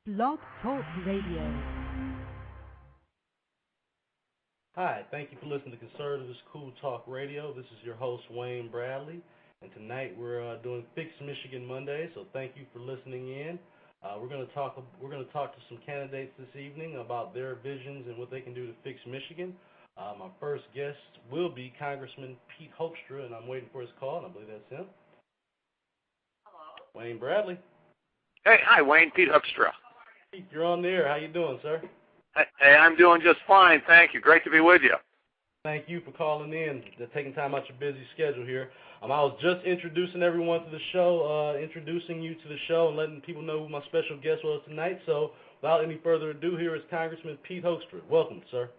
Blog Talk Radio. Hi, thank you for listening to Conservatives Cool Talk Radio. This is your host, Wayne Bradley, and tonight we're doing Fix Michigan Monday, so thank you for listening in. We're going to talk to some candidates this evening about their visions and what they can do to fix Michigan. My first guest will be Congressman Pete Hoekstra, and I'm waiting for his call, and I believe that's him. Hello. Wayne Bradley. Hey, hi, Wayne. Pete Hoekstra. Pete, you're on the air. How you doing, sir? Hey, I'm doing just fine, thank you. Great to be with you. Thank you for calling in, taking time out your busy schedule here. I was just introducing everyone to the show, introducing you to the show and letting people know who my special guest was tonight. So without any further ado, here is Congressman Pete Hoekstra. Welcome, sir.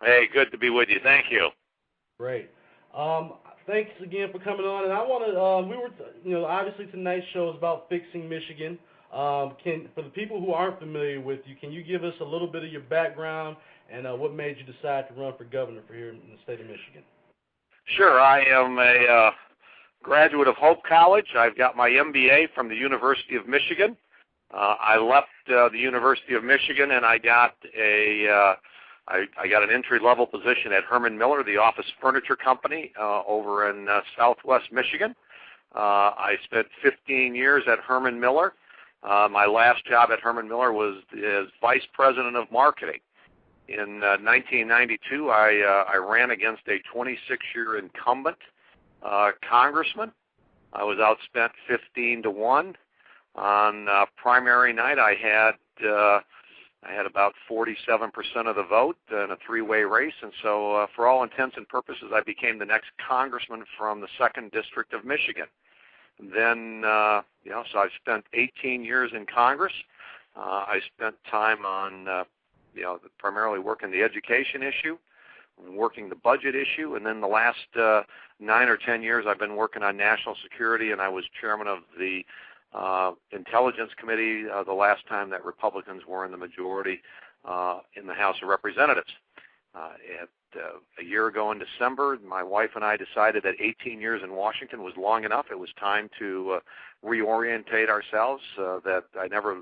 Hey, good to be with you. Thank you. Great. Thanks again for coming on. And I want to, obviously tonight's show is about fixing Michigan. For the people who aren't familiar with you, can you give us a little bit of your background and what made you decide to run for governor for here in the state of Michigan? Sure. I am a graduate of Hope College. I've got my MBA from the University of Michigan. I left the University of Michigan and I got an entry-level position at Herman Miller, the office furniture company over in southwest Michigan. I spent 15 years at Herman Miller. My last job at Herman Miller was as vice president of marketing. In 1992, I ran against a 26-year incumbent congressman. I was outspent 15-1. On primary night, I had about 47% of the vote in a three-way race, and so for all intents and purposes, I became the next congressman from the 2nd District of Michigan. Then, so I've spent 18 years in Congress. I spent time on, primarily working the education issue, working the budget issue, and then the last 9 or 10 years I've been working on national security, and I was chairman of the Intelligence Committee the last time that Republicans were in the majority in the House of Representatives. A year ago in December, my wife and I decided that 18 years in Washington was long enough. It was time to reorientate ourselves, that I never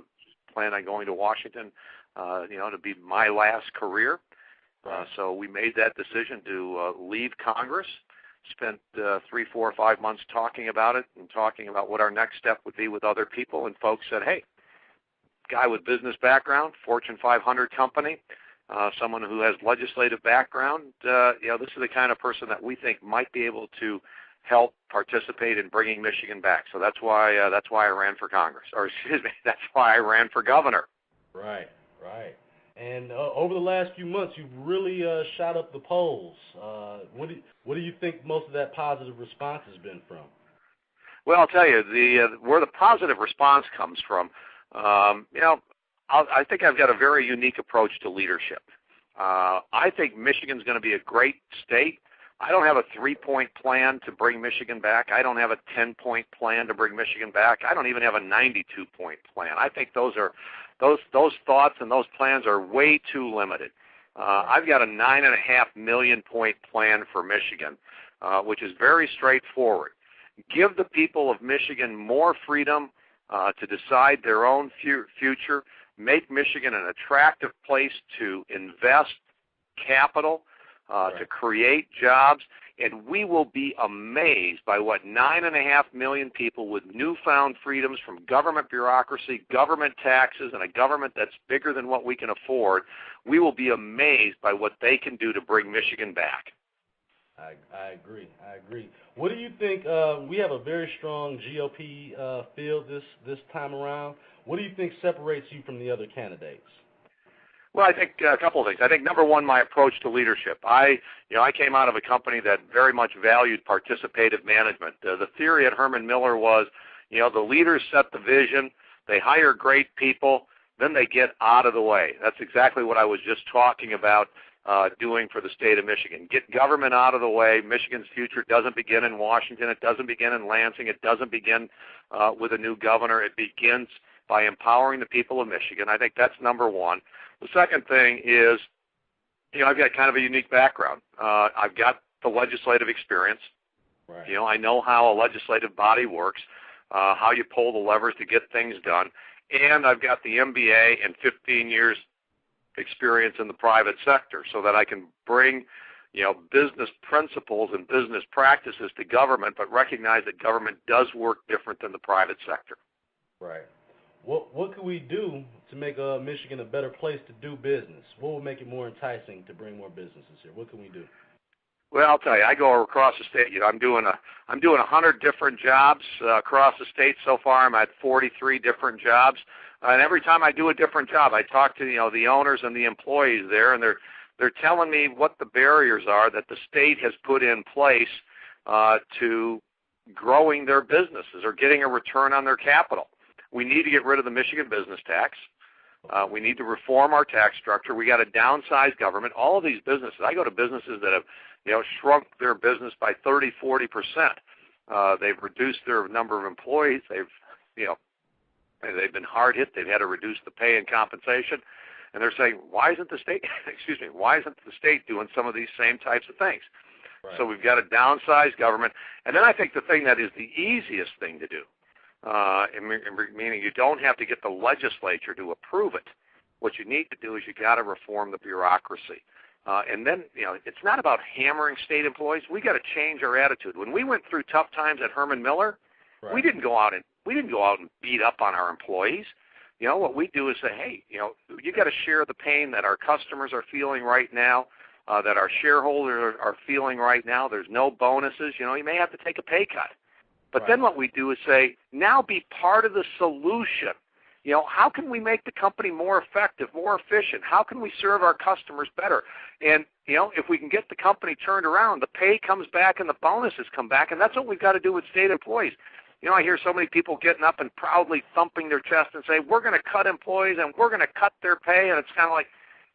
planned on going to Washington, to be my last career. So we made that decision to leave Congress, spent 3, 4, 5 months talking about it and talking about what our next step would be with other people, and folks said, hey, guy with business background, Fortune 500 company, someone who has legislative background, this is the kind of person that we think might be able to help participate in bringing Michigan back. So that's why I ran for Congress, that's why I ran for governor. Right. And over the last few months, you've really shot up the polls. What do you think most of that positive response has been from? Well, I'll tell you, where the positive response comes from, I think I've got a very unique approach to leadership. I think Michigan's going to be a great state. I don't have a 3-point plan to bring Michigan back. I don't have a 10-point plan to bring Michigan back. I don't even have a 92-point plan. I think those thoughts and those plans are way too limited. I've got a 9.5 million point plan for Michigan, which is very straightforward. Give the people of Michigan more freedom to decide their own future. Make Michigan an attractive place to invest capital, to create jobs, and we will be amazed by what 9.5 million people with newfound freedoms from government bureaucracy, government taxes, and a government that's bigger than what we can afford, we will be amazed by what they can do to bring Michigan back. I agree. What do you think? We have a very strong GOP field this time around. What do you think separates you from the other candidates? Well, I think a couple of things. I think, number one, my approach to leadership. I came out of a company that very much valued participative management. The theory at Herman Miller was, the leaders set the vision, they hire great people, then they get out of the way. That's exactly what I was just talking about doing for the state of Michigan. Get government out of the way. Michigan's future doesn't begin in Washington. It doesn't begin in Lansing. It doesn't begin with a new governor. It begins by empowering the people of Michigan. I think that's number one. The second thing is, I've got kind of a unique background. I've got the legislative experience. Right. I know how a legislative body works, how you pull the levers to get things done. and I've got the MBA and 15 years experience in the private sector, so that I can bring, business principles and business practices to government, but recognize that government does work different than the private sector. Right. What can we do to make Michigan a better place to do business? What would make it more enticing to bring more businesses here? What can we do? Well, I'll tell you, I go across the state. I'm doing 100 different jobs across the state so far. I'm at 43 different jobs, and every time I do a different job, I talk to the owners and the employees there, and they're telling me what the barriers are that the state has put in place to growing their businesses or getting a return on their capital. We need to get rid of the Michigan business tax. We need to reform our tax structure. We got to downsize government. All of these businesses, I go to businesses that have shrunk their business by 30, 40%. They've reduced their number of employees. They've been hard hit. They've had to reduce the pay and compensation. And they're saying, why isn't the state, why isn't the state doing some of these same types of things? Right. So we've got to downsize government. And then I think the thing that is the easiest thing to do, meaning you don't have to get the legislature to approve it. What you need to do is you got to reform the bureaucracy. And then, it's not about hammering state employees. We got to change our attitude. When we went through tough times at Herman Miller, right, we didn't go out and beat up on our employees. What we do is say, hey, you got to share the pain that our customers are feeling right now, that our shareholders are feeling right now. There's no bonuses. You may have to take a pay cut. But then what we do is say, now be part of the solution. How can we make the company more effective, more efficient? How can we serve our customers better? And, if we can get the company turned around, the pay comes back and the bonuses come back, and that's what we've got to do with state employees. I hear so many people getting up and proudly thumping their chest and say, we're going to cut employees and we're going to cut their pay, and it's kind of like,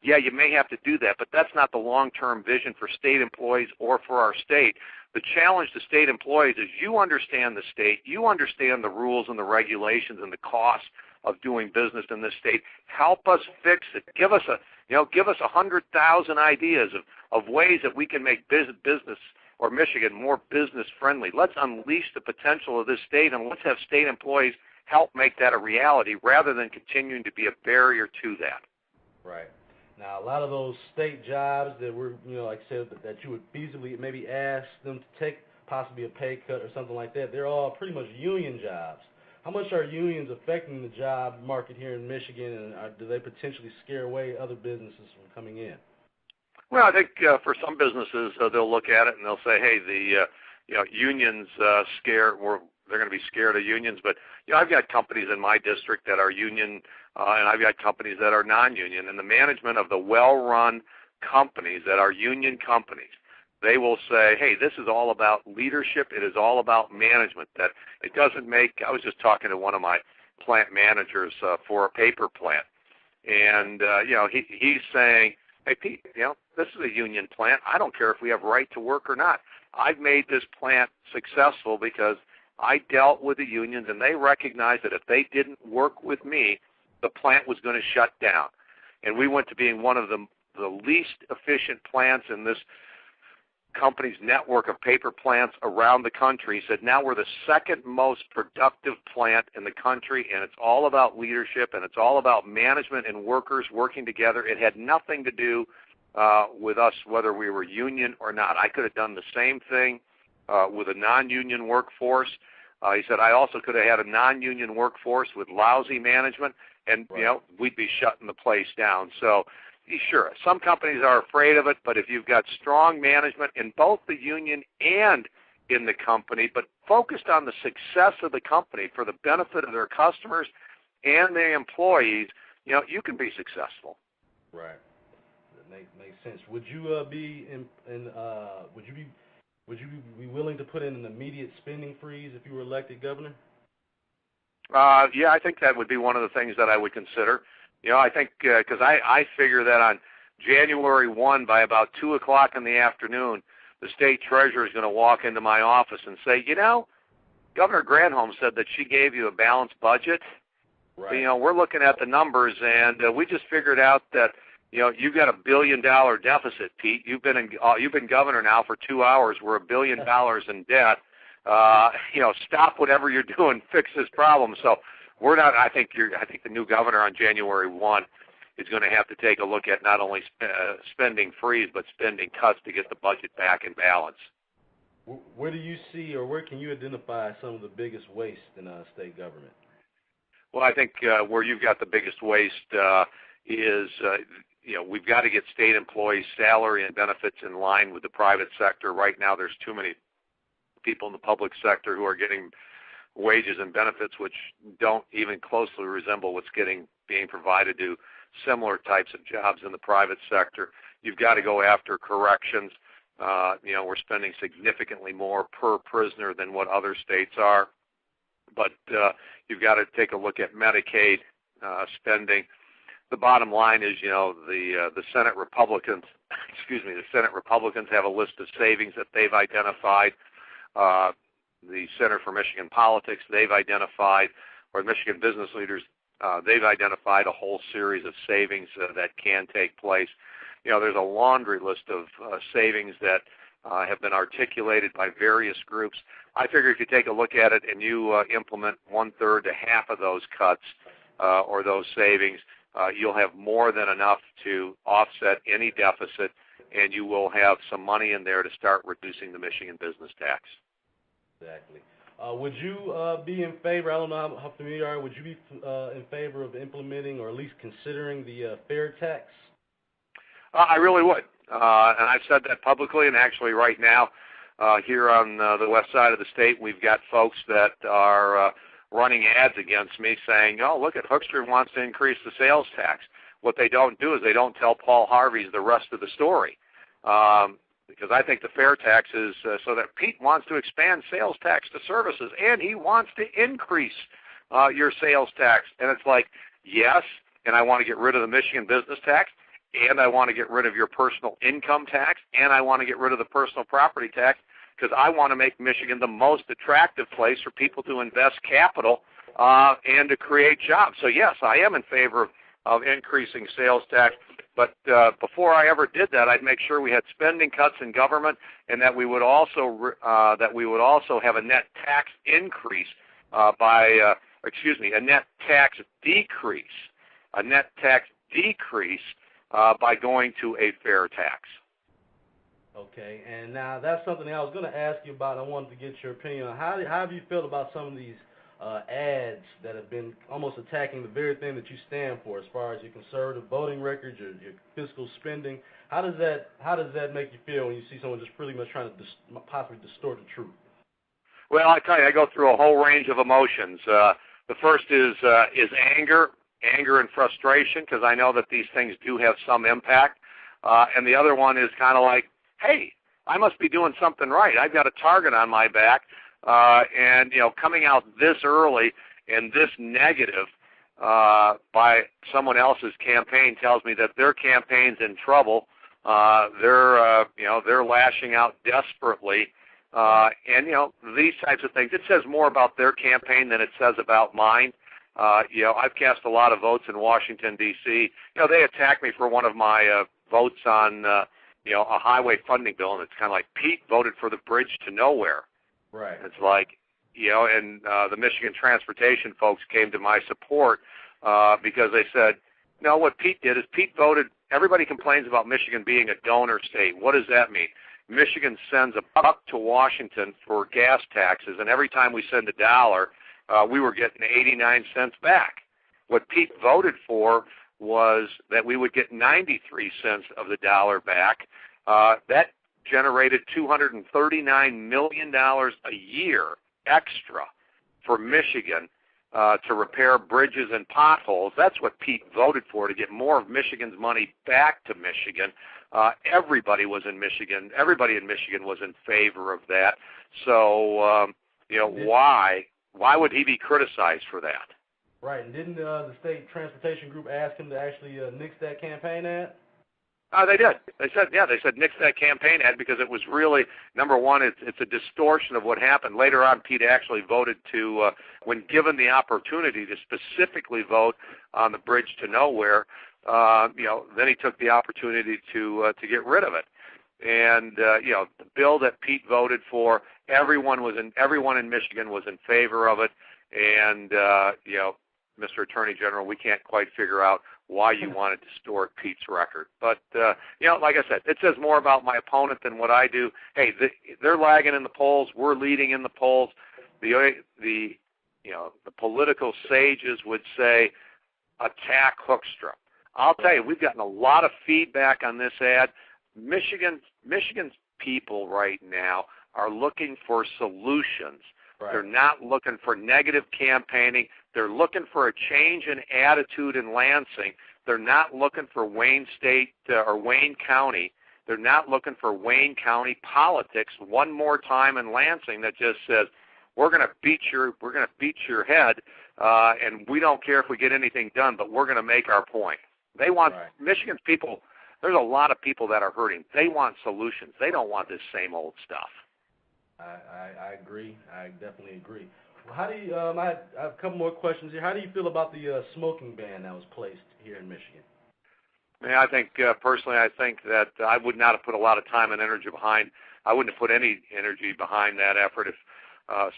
yeah, you may have to do that, but that's not the long-term vision for state employees or for our state. The challenge to state employees is you understand the state, you understand the rules and the regulations and the costs of doing business in this state. Help us fix it. Give us 100,000 ideas of ways that we can make business or Michigan more business friendly. Let's unleash the potential of this state, and let's have state employees help make that a reality rather than continuing to be a barrier to that. Right. Now, a lot of those state jobs that were, like I said, that you would feasibly maybe ask them to take possibly a pay cut or something like that, they're all pretty much union jobs. How much are unions affecting the job market here in Michigan, and do they potentially scare away other businesses from coming in? Well, I think for some businesses, they'll look at it and they'll say, hey, the unions they're going to be scared of unions. But I've got companies in my district that are union, and I've got companies that are non-union. And the management of the well-run companies that are union companies, they will say, hey, this is all about leadership. It is all about management. That it doesn't make. I was just talking to one of my plant managers for a paper plant, and he's saying, hey, Pete, this is a union plant. I don't care if we have right to work or not. I've made this plant successful because I dealt with the unions, and they recognized that if they didn't work with me, the plant was going to shut down. And we went to being one of the least efficient plants in this company's network of paper plants around the country. He said, now we're the second most productive plant in the country, and it's all about leadership, and it's all about management and workers working together. It had nothing to do with us, whether we were union or not. I could have done the same thing with a non-union workforce. He said, I also could have had a non-union workforce with lousy management, and, we'd be shutting the place down. So, sure, some companies are afraid of it, but if you've got strong management in both the union and in the company, but focused on the success of the company for the benefit of their customers and their employees, you can be successful. Right. That makes sense. Would you would you be willing to put in an immediate spending freeze if you were elected governor? Yeah, I think that would be one of the things that I would consider. I think because I figure that on January 1, by about 2 o'clock in the afternoon, the state treasurer is going to walk into my office and say, Governor Granholm said that she gave you a balanced budget. Right. We're looking at the numbers, and we just figured out that you've got $1 billion deficit, Pete. You've been governor now for 2 hours. We're $1 billion in debt. Stop whatever you're doing, fix this problem. So we're not. I think the new governor on January 1 is going to have to take a look at not only spending freeze but spending cuts to get the budget back in balance. Where do you see, or where can you identify some of the biggest waste in state government? Well, I think where you've got the biggest waste is, we've got to get state employees' salary and benefits in line with the private sector. Right now, there's too many people in the public sector who are getting wages and benefits which don't even closely resemble what's being provided to similar types of jobs in the private sector. You've got to go after corrections. We're spending significantly more per prisoner than what other states are. But you've got to take a look at Medicaid spending. The bottom line is, the Senate Republicans, the Senate Republicans have a list of savings that they've identified. The Center for Michigan Politics, they've identified, or Michigan business leaders, they've identified a whole series of savings that can take place. There's a laundry list of savings that have been articulated by various groups. I figure if you take a look at it and you implement 1/3 to half of those cuts or those savings, you'll have more than enough to offset any deficit, and you will have some money in there to start reducing the Michigan business tax. Exactly. Would you be in favor, I don't know how familiar you are, would you be in favor of implementing or at least considering the fair tax? I really would. And I've said that publicly, and actually right now here on the west side of the state, we've got folks that are running ads against me saying, oh, look at Hoekstra wants to increase the sales tax. What they don't do is they don't tell Paul Harvey's the rest of the story. Because I think the fair tax is so that Pete wants to expand sales tax to services, and he wants to increase your sales tax. And it's like, yes, and I want to get rid of the Michigan business tax, and I want to get rid of your personal income tax, and I want to get rid of the personal property tax, because I want to make Michigan the most attractive place for people to invest capital and to create jobs. So, yes, I am in favor of increasing sales tax. But before I ever did that, I'd make sure we had spending cuts in government, and that we would also have a net tax increase a net tax decrease by going to a fair tax. Okay, and now that's something I was going to ask you about. I wanted to get your opinion on how have you felt about some of these ads that have been almost attacking the very thing that you stand for, as far as your conservative voting records, your fiscal spending. How does that make you feel when you see someone just pretty much trying to possibly distort the truth? Well, I tell you, I go through a whole range of emotions. The first is anger and frustration, because I know that these things do have some impact. And the other one is kind of like, hey, I must be doing something right. I've got a target on my back. And, coming out this early and this negative by someone else's campaign tells me that their campaign's in trouble. They're lashing out desperately. And, these types of things, it says more about their campaign than it says about mine. I've cast a lot of votes in Washington, D.C. They attacked me for one of my votes on, a highway funding bill, and it's kind of like, Pete voted for the bridge to nowhere. Right. It's like, and the Michigan transportation folks came to my support because they said, no, what Pete did is Pete voted, everybody complains about Michigan being a donor state. What does that mean? Michigan sends $1 to Washington for gas taxes, and every time we send $1, we were getting 89 cents back. What Pete voted for was that we would get 93 cents of the dollar back. That generated $239 million a year extra for Michigan to repair bridges and potholes. That's what Pete voted for, to get more of Michigan's money back to Michigan. Everybody in Michigan was in favor of that. So, why would he be criticized for that? Right, and didn't the state transportation group ask him to actually nix that campaign ad? They did. They said nix that campaign ad, because it was really, number one, it's a distortion of what happened. Later on, Pete actually voted to, when given the opportunity to specifically vote on the bridge to nowhere, then he took the opportunity to get rid of it. And the bill that Pete voted for, everyone in Michigan was in favor of it, and Mr. Attorney General, we can't quite figure out why you want to distort Pete's record. But, like I said, it says more about my opponent than what I do. Hey, they're lagging in the polls. We're leading in the polls. The political sages would say, attack Hoekstra. I'll tell you, we've gotten a lot of feedback on this ad. Michigan's people right now are looking for solutions. Right. They're not looking for negative campaigning. They're looking for a change in attitude in Lansing. They're not looking for Wayne State or Wayne County. They're not looking for Wayne County politics one more time in Lansing that just says, we're going to beat your head, and we don't care if we get anything done, but we're going to make our point. They want Michigan's people. There's a lot of people that are hurting. They want solutions. They don't want this same old stuff. I agree. I definitely agree. Well, how do you? I have a couple more questions here. How do you feel about the smoking ban that was placed here in Michigan? Man, I think personally, I think that I would not have put a lot of time and energy behind. I wouldn't have put any energy behind that effort if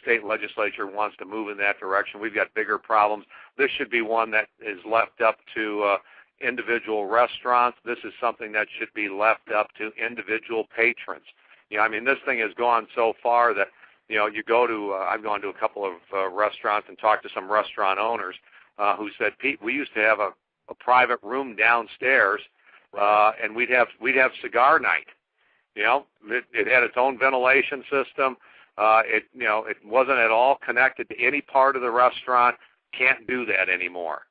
state legislature wants to move in that direction. We've got bigger problems. This should be one that is left up to individual restaurants. This is something that should be left up to individual patrons. I mean, this thing has gone so far that, you go to, I've gone to a couple of restaurants and talked to some restaurant owners who said, Pete, we used to have a private room downstairs, and we'd have cigar night. It had its own ventilation system. It wasn't at all connected to any part of the restaurant. Can't do that anymore.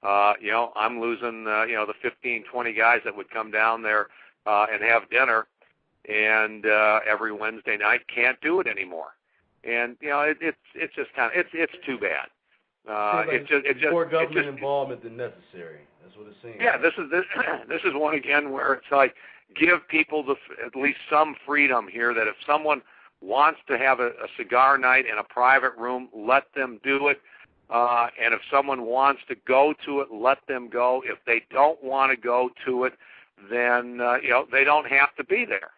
I'm losing, the 15, 20 guys that would come down there and have dinner, and every Wednesday night can't do it anymore. And it's just kind of it's too bad. It's just more government involvement than necessary. That's what it seems. Yeah, this is one again where it's like give people at least some freedom here. That if someone wants to have a cigar night in a private room, let them do it. And if someone wants to go to it, let them go. If they don't want to go to it, then they don't have to be there.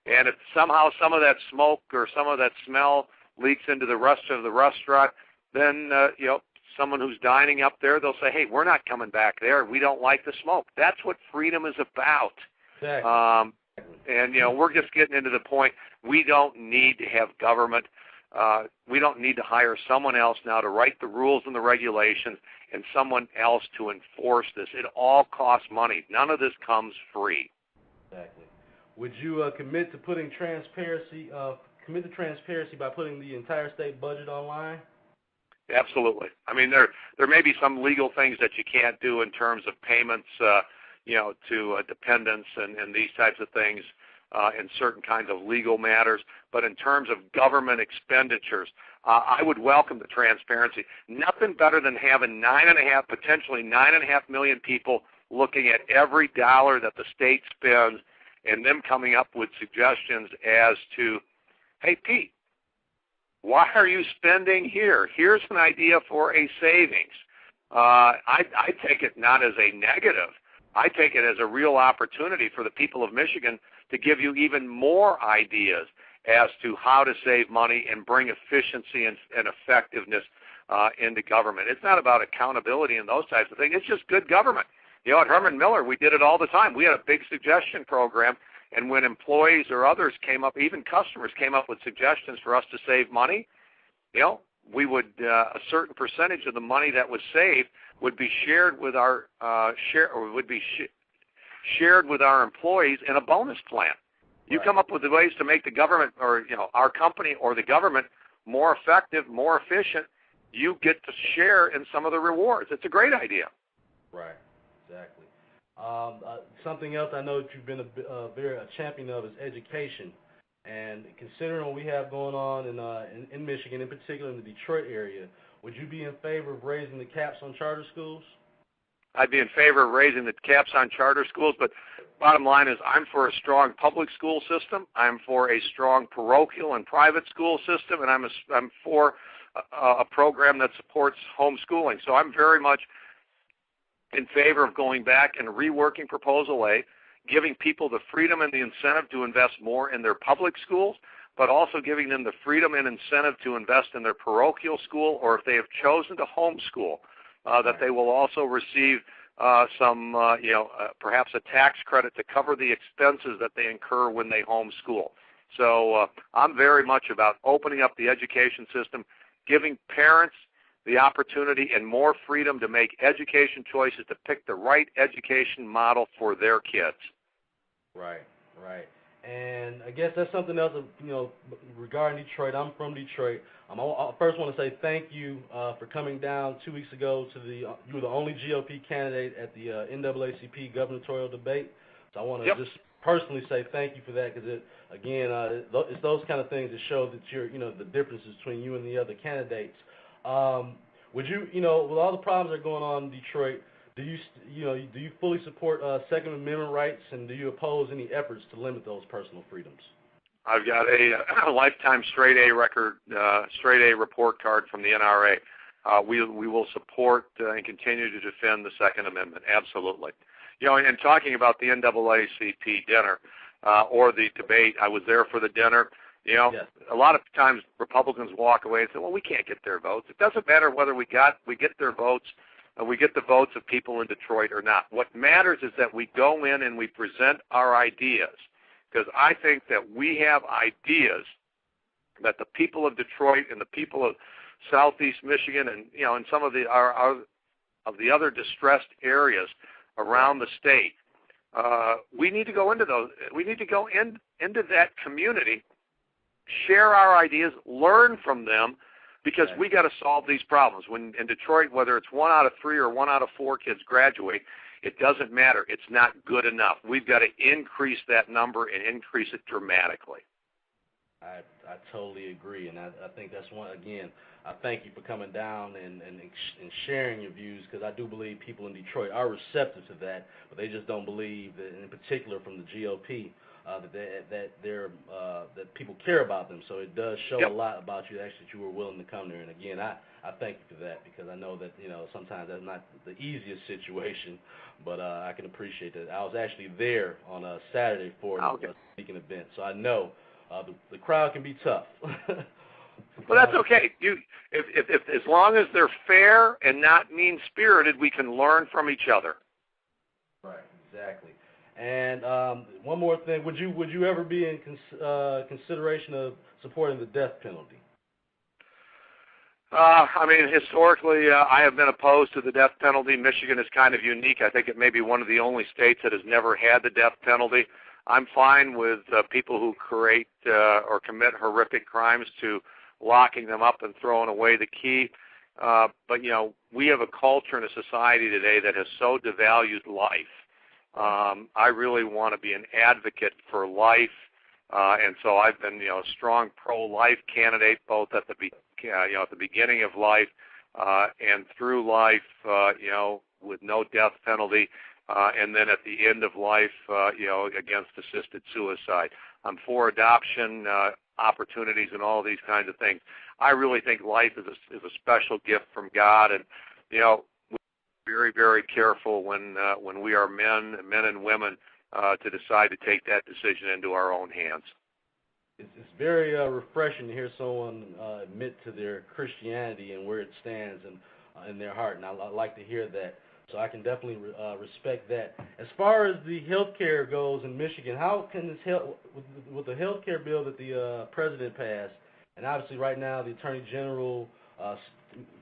And if somehow some of that smoke or some of that smell leaks into the rest of the restaurant, then someone who's dining up there, they'll say, hey, we're not coming back there. We don't like the smoke. That's what freedom is about. Exactly. And we're just getting into the point we don't need to have government. We don't need to hire someone else now to write the rules and the regulations and someone else to enforce this. It all costs money. None of this comes free. Exactly. Would you commit to putting transparency by putting the entire state budget online? Absolutely. I mean, there may be some legal things that you can't do in terms of payments, to dependents and these types of things in certain kinds of legal matters. But in terms of government expenditures, I would welcome the transparency. Nothing better than having potentially 9.5 million people looking at every dollar that the state spends and them coming up with suggestions as to, hey, Pete, why are you spending here? Here's an idea for a savings. I take it not as a negative. I take it as a real opportunity for the people of Michigan to give you even more ideas as to how to save money and bring efficiency and effectiveness into government. It's not about accountability and those types of things. It's just good government. At Herman Miller, we did it all the time. We had a big suggestion program, and when employees or others came up, even customers came up with suggestions for us to save money, we would a certain percentage of the money that was saved would be shared with our shared with our employees in a bonus plan. You come up with the ways to make the government or our company or the government more effective, more efficient. You get to share in some of the rewards. It's a great idea. Right. Exactly. Something else I know that you've been a champion of is education. And considering what we have going on in Michigan, in particular in the Detroit area, would you be in favor of raising the caps on charter schools? I'd be in favor of raising the caps on charter schools, but bottom line is I'm for a strong public school system. I'm for a strong parochial and private school system, and I'm for a program that supports homeschooling. So I'm very much in favor of going back and reworking Proposal A, giving people the freedom and the incentive to invest more in their public schools, but also giving them the freedom and incentive to invest in their parochial school or if they have chosen to homeschool, that they will also receive some, perhaps a tax credit to cover the expenses that they incur when they homeschool. So I'm very much about opening up the education system, giving parents the opportunity and more freedom to make education choices, to pick the right education model for their kids. Right. And I guess that's something else, regarding Detroit. I'm from Detroit. I first want to say thank you for coming down 2 weeks ago you were the only GOP candidate at the NAACP gubernatorial debate. So I want to just personally say thank you for that, because it's those kind of things that show that the differences between you and the other candidates. Would you, with all the problems that are going on in Detroit, do you fully support Second Amendment rights, and do you oppose any efforts to limit those personal freedoms? I've got a lifetime straight A report card from the NRA. We will support and continue to defend the Second Amendment. Absolutely. And talking about the NAACP dinner or the debate, I was there for the dinner. Yes. A lot of times Republicans walk away and say, well, we can't get their votes. It doesn't matter whether we get their votes, we get the votes of people in Detroit or not. What matters is that we go in and we present our ideas, because I think that we have ideas that the people of Detroit and the people of Southeast Michigan and and some of the other distressed areas around the state, we need to go into those. We need to go into that community, share our ideas, learn from them, because we got to solve these problems. When in Detroit, whether it's 1 out of 3 or 1 out of 4 kids graduate, it doesn't matter. It's not good enough. We've got to increase that number and increase it dramatically. I totally agree, and I think that's one. Again, I thank you for coming down and sharing your views, because I do believe people in Detroit are receptive to that, but they just don't believe that, in particular from the GOP, that people care about them. So it does show a lot about you, actually, that you were willing to come there. And again, I thank you for that, because I know that sometimes that's not the easiest situation, but I can appreciate that. I was actually there on a Saturday for a speaking event, so I know the crowd can be tough. Well, that's okay. If as long as they're fair and not mean-spirited, we can learn from each other. Right, exactly. And one more thing, would you ever be in consideration of supporting the death penalty? Historically, I have been opposed to the death penalty. Michigan is kind of unique. I think it may be one of the only states that has never had the death penalty. I'm fine with people who create or commit horrific crimes to locking them up and throwing away the key. But we have a culture and a society today that has so devalued life. I really want to be an advocate for life, and so I've been, a strong pro-life candidate, both at the beginning of life and through life, with no death penalty, and then at the end of life, against assisted suicide. I'm for adoption opportunities and all these kinds of things. I really think life is a special gift from God, and very, very careful when we are men and women to decide to take that decision into our own hands. It's very refreshing to hear someone admit to their Christianity and where it stands in their heart, and I like to hear that. So I can definitely respect that. As far as the health care goes in Michigan, how can this help with the health care bill that the president passed, and obviously right now the Attorney General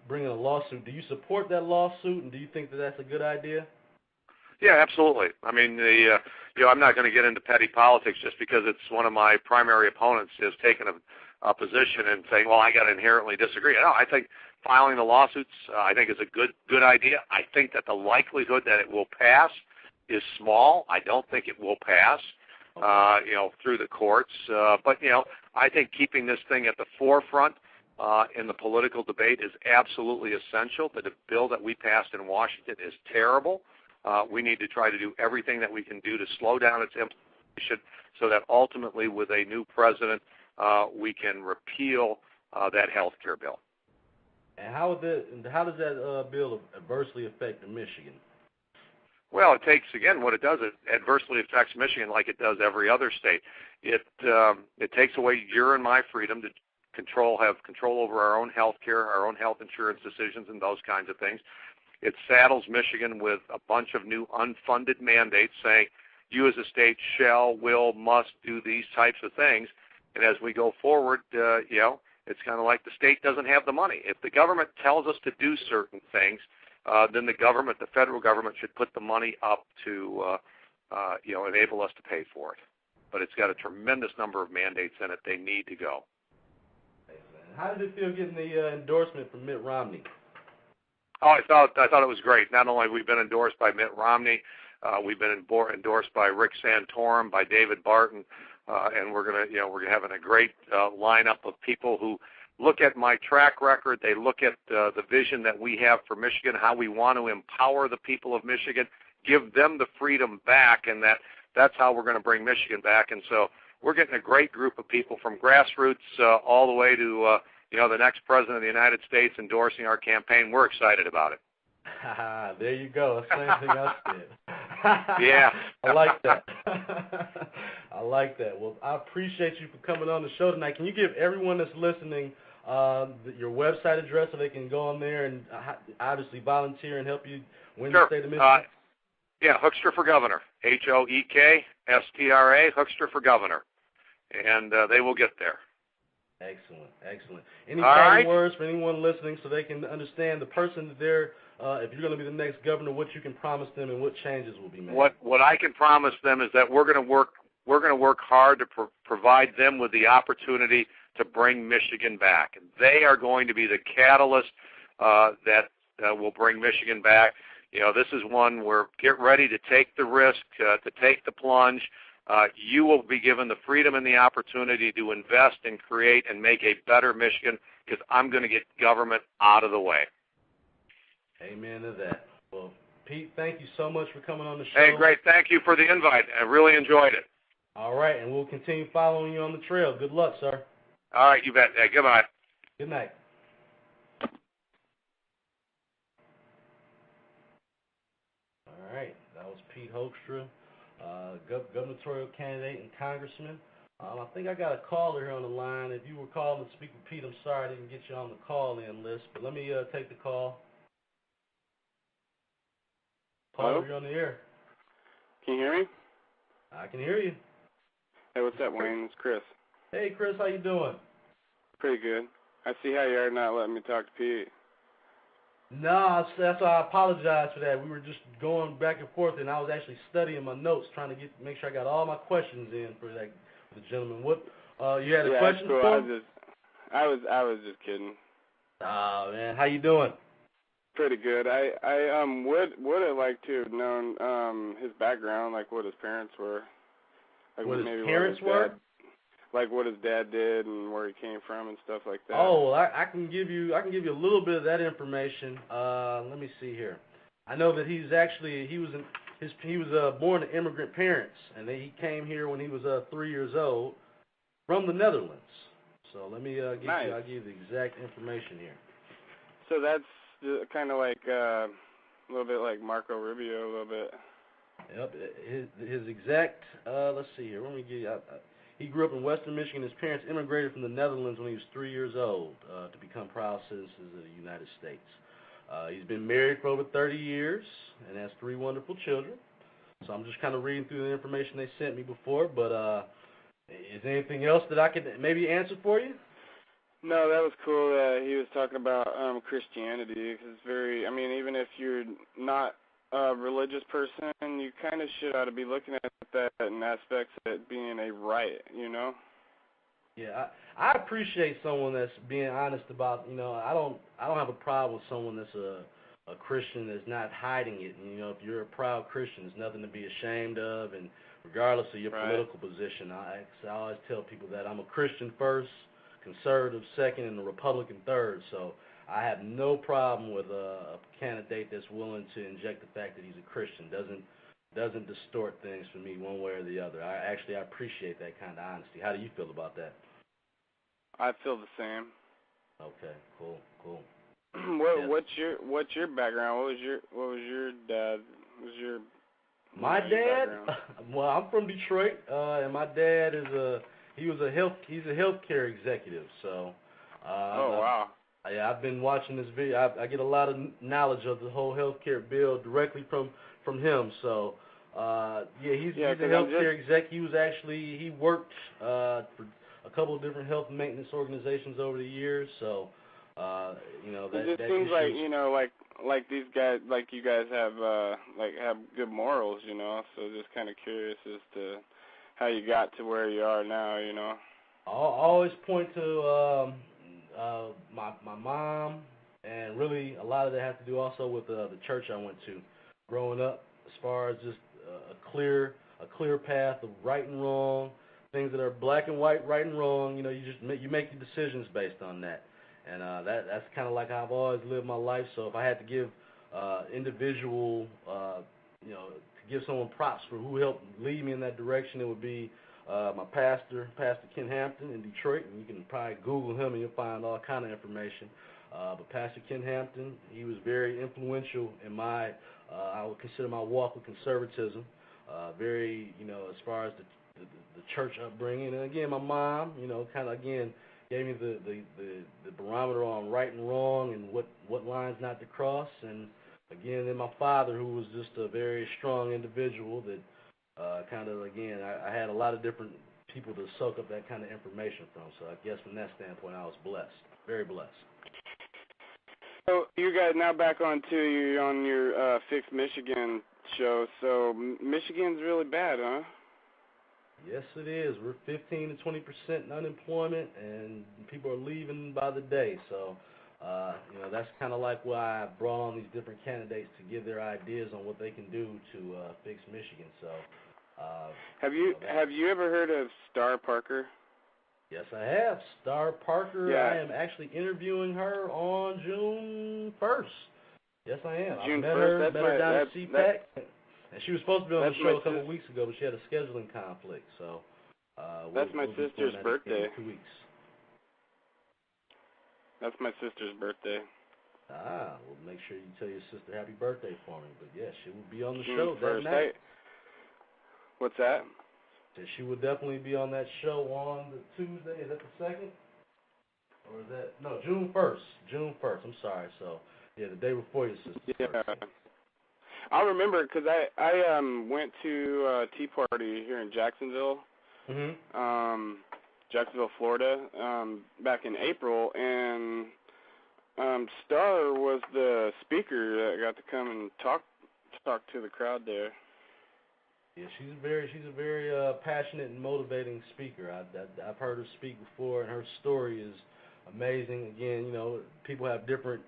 bringing a lawsuit, do you support that lawsuit, and do you think that that's a good idea? Yeah, absolutely. I mean, I'm not going to get into petty politics just because it's one of my primary opponents has taken a position and saying, well, I got to inherently disagree. No, I think filing the lawsuits, I think, is a good idea. I think that the likelihood that it will pass is small. I don't think it will pass, through the courts. But I think keeping this thing at the forefront in the political debate is absolutely essential. The bill that we passed in Washington is terrible. We need to try to do everything that we can do to slow down its implementation so that ultimately with a new president we can repeal that health care bill. And how does that bill adversely affect Michigan? Well, it takes, again, what it does, it adversely affects Michigan like it does every other state. It takes away your and my freedom to have control over our own health care, our own health insurance decisions, and those kinds of things. it saddles Michigan with a bunch of new unfunded mandates saying, you as a state shall, will, must do these types of things. And as we go forward, it's kind of like the state doesn't have the money. If the government tells us to do certain things, then the federal government should put the money up to, enable us to pay for it. But it's got a tremendous number of mandates in it. They need to go. How did it feel getting the endorsement from Mitt Romney? Oh, I thought it was great. Not only have we been endorsed by Mitt Romney, we've been endorsed by Rick Santorum, by David Barton, and we're having a great lineup of people who look at my track record. They look at the vision that we have for Michigan, how we want to empower the people of Michigan, give them the freedom back, and that's how we're going to bring Michigan back. And so we're getting a great group of people from grassroots all the way to the next president of the United States endorsing our campaign. We're excited about it. There you go. Same thing I said. Yeah. I like that. I like that. Well, I appreciate you for coming on the show tonight. Can you give everyone that's listening your website address so they can go on there and obviously volunteer and help you win the state of Michigan? Yeah, Hoekstra for Governor, Hoekstra, Hoekstra for Governor, and they will get there. Excellent. Any final words for anyone listening so they can understand the person that they're, if you're going to be the next governor, what you can promise them and what changes will be made? What I can promise them is that we're going to work hard to provide them with the opportunity to bring Michigan back. They are going to be the catalyst that will bring Michigan back. This is one where get ready to take the risk, to take the plunge. You will be given the freedom and the opportunity to invest and create and make a better Michigan because I'm going to get government out of the way. Amen to that. Well, Pete, thank you so much for coming on the show. Hey, great. Thank you for the invite. I really enjoyed it. All right, and we'll continue following you on the trail. Good luck, sir. All right, you bet. Hey, goodbye. Good night. All right, that was Pete Hoekstra, gubernatorial candidate and congressman. I think I got a caller here on the line. If you were calling to speak with Pete, I'm sorry I didn't get you on the call-in list, but let me take the call. Caller, you're on the air. Can you hear me? I can hear you. Hey, what's up, Wayne? It's Chris. Hey, Chris, how you doing? Pretty good. I see how you are not letting me talk to Pete. No, that's why I apologize for that. We were just going back and forth, and I was actually studying my notes, trying to make sure I got all my questions in for the gentleman. What you had a question cool. for him? I was just kidding. Oh man, how you doing? Pretty good. I would have liked to have known his background, like what his parents were. Like what maybe his parents were? Like what his dad did and where he came from and stuff like that. Oh, well, I can give you a little bit of that information. Let me see here. I know that he was born to immigrant parents, and he came here when he was 3 years old from the Netherlands. So let me I'll give you the exact information here. So that's kind of like a little bit like Marco Rubio, a little bit. Yep, his exact. Let's see here. Let me give you. He grew up in Western Michigan. His parents immigrated from the Netherlands when he was 3 years old to become proud citizens of the United States. He's been married for over 30 years and has 3 wonderful children. So I'm just kind of reading through the information they sent me before. But is there anything else that I could maybe answer for you? No, that was cool that he was talking about Christianity. Cause it's very, I mean, even if you're not a religious person, you kind of should ought to be looking at that in aspects of it being a right, you know? Yeah, I appreciate someone that's being honest about, I don't have a problem with someone that's a Christian that's not hiding it. And, if you're a proud Christian, there's nothing to be ashamed of, and regardless of your political position, I always tell people that I'm a Christian first, conservative second, and a Republican third. So I have no problem with a candidate that's willing to inject the fact that he's a Christian. Doesn't distort things for me one way or the other. I appreciate that kind of honesty. How do you feel about that? I feel the same. Okay, cool. What's your background? What was your dad? My dad? Well, I'm from Detroit, and my dad is he's a healthcare executive. So. Oh wow. Yeah, I've been watching this video. I get a lot of knowledge of the whole healthcare bill directly from him. So, he's a healthcare exec. He worked for a couple of different health maintenance organizations over the years. So, it just seems like these guys, like you guys have good morals, So just kind of curious as to how you got to where you are now, I always point to my mom, and really a lot of that has to do also with the church I went to growing up, as far as just a clear path of right and wrong, things that are black and white, right and wrong. You make your decisions based on that, and that's kind of like how I've always lived my life. So if I had to give individual, to give someone props for who helped lead me in that direction, it would be my Pastor Ken Hampton in Detroit, and you can probably Google him and you'll find all kind of information. But Pastor Ken Hampton, he was very influential in my, I would consider my walk with conservatism. Very, as far as the church upbringing, and again, my mom, kind of again gave me the barometer on right and wrong and what lines not to cross, and again, then my father, who was just a very strong individual that. I had a lot of different people to soak up that kind of information from. So I guess from that standpoint, I was blessed, very blessed. So you guys now back on your Fix Michigan show. So Michigan's really bad, huh? Yes, it is. We're 15 to 20% unemployment, and people are leaving by the day. So, that's kind of like why I brought on these different candidates to give their ideas on what they can do to fix Michigan. So, have you ever heard of Star Parker? Yes, I have. Star Parker. Yeah. I am actually interviewing her on June 1st. Yes, I am. June I met 1st. her down at CPAC, and she was supposed to be on the show a couple of weeks ago, but she had a scheduling conflict. So that's my sister's birthday. In 2 weeks. That's my sister's birthday. Well, make sure you tell your sister happy birthday for me. But yes, she will be on the June show 1st. that night. What's that? She will definitely be on that show on the Tuesday. Is that the 2nd? Or is that no, June 1st. June 1st. I'm sorry. So yeah, the day before your sister's birthday. I remember because I went to a tea party here in Jacksonville. Jacksonville, Florida, back in April, and Star was the speaker that got to come and talk to the crowd there. Yeah, she's a very passionate and motivating speaker. I've heard her speak before, and her story is amazing. Again, people have different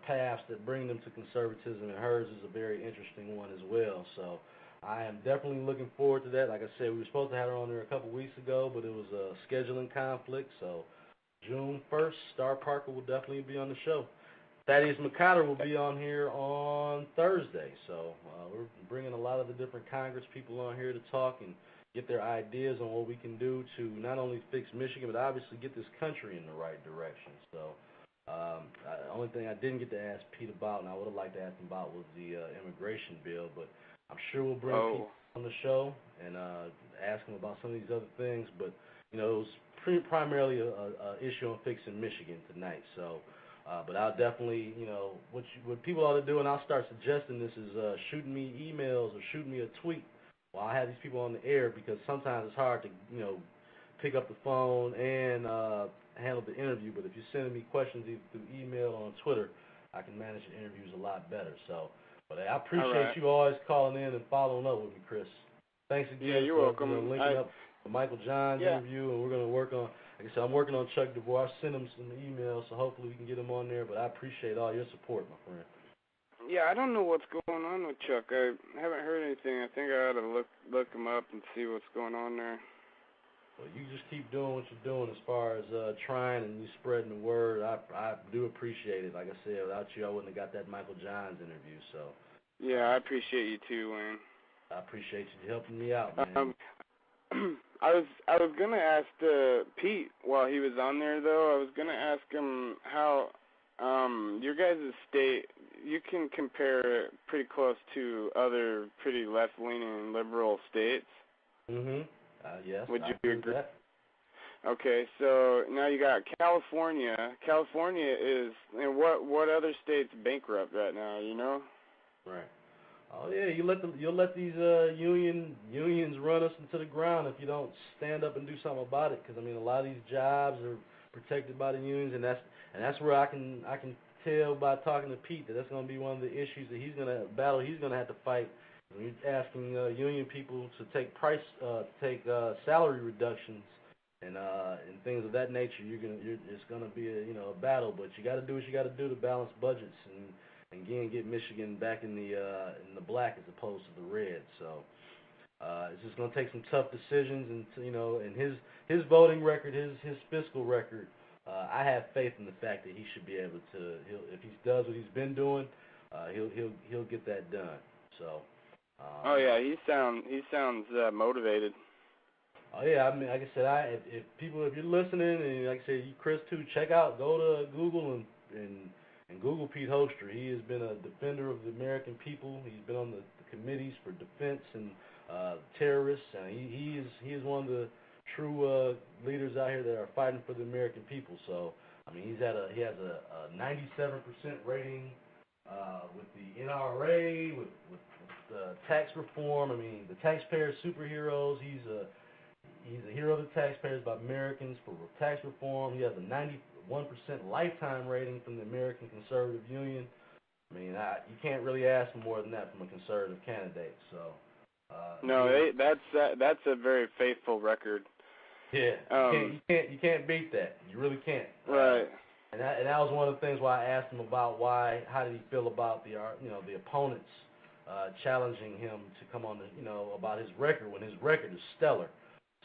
paths that bring them to conservatism, and hers is a very interesting one as well. So I am definitely looking forward to that. Like I said, we were supposed to have her on there a couple weeks ago, but it was a scheduling conflict. So June 1st, Star Parker will definitely be on the show. Thaddeus McCotter will be on here on Thursday. So we're bringing a lot of the different Congress people on here to talk and get their ideas on what we can do to not only fix Michigan, but obviously get this country in the right direction. So the only thing I didn't get to ask Pete about, and I would have liked to ask him about, was the immigration bill. But I'm sure we'll bring Pete on the show and ask him about some of these other things. But, it was primarily a issue on fixing Michigan tonight. So, but I'll definitely, what people ought to do, and I'll start suggesting this, is shooting me emails or shooting me a tweet while I have these people on the air, because sometimes it's hard to, pick up the phone and handle the interview. But if you're sending me questions either through email or on Twitter, I can manage the interviews a lot better. So, but I appreciate you always calling in and following up with me, Chris. Thanks again. Yeah, you're welcome. Linking up the Michael Johns interview, and we're going to work on, like I said, I'm working on Chuck DeVore. I'll send him some emails, so hopefully we can get him on there. But I appreciate all your support, my friend. Yeah, I don't know what's going on with Chuck. I haven't heard anything. I think I ought to look him up and see what's going on there. Well, you just keep doing what you're doing as far as trying and you spreading the word. I do appreciate it. Like I said, without you, I wouldn't have got that Michael Johns interview. So. Yeah, I appreciate you too, Wayne. I appreciate you helping me out, man. I was gonna ask Pete while he was on there, though. I was gonna ask him how your guys' state, you can compare it pretty close to other pretty left-leaning liberal states. Yes. Would you agree? That. Okay, so now you got California. California is, and what other states bankrupt right now? You know? Right. Oh yeah, you'll let these unions run us into the ground if you don't stand up and do something about it. Because I mean, a lot of these jobs are protected by the unions, and that's where I can tell by talking to Pete that that's going to be one of the issues that he's going to battle. He's going to have to fight. When you're asking union people to take salary reductions and things of that nature, it's going to be a battle. But you got to do what you got to do to balance budgets and again get Michigan back in the black as opposed to the red. So it's just going to take some tough decisions, and his voting record, his fiscal record. I have faith in the fact that he should be able to. If he does what he's been doing, he'll get that done. So. Oh yeah, he sounds motivated. Oh yeah, I mean, like I said, if you're listening, and like I said, you Chris too, go to Google and Google Pete Hoekstra. He has been a defender of the American people. He's been on the committees for defense and terrorists. And he is one of the true leaders out here that are fighting for the American people. So I mean, he has a 97% rating with the NRA, with tax reform. I mean, the taxpayer superheroes. He's a hero of the taxpayers by Americans for tax reform. He has a 91% lifetime rating from the American Conservative Union. I mean, you can't really ask for more than that from a conservative candidate. So. No, that's a very faithful record. Yeah, you can't beat that. You really can't. Right. And that was one of the things why I asked him about how did he feel about the opponents challenging him to come on about his record when his record is stellar.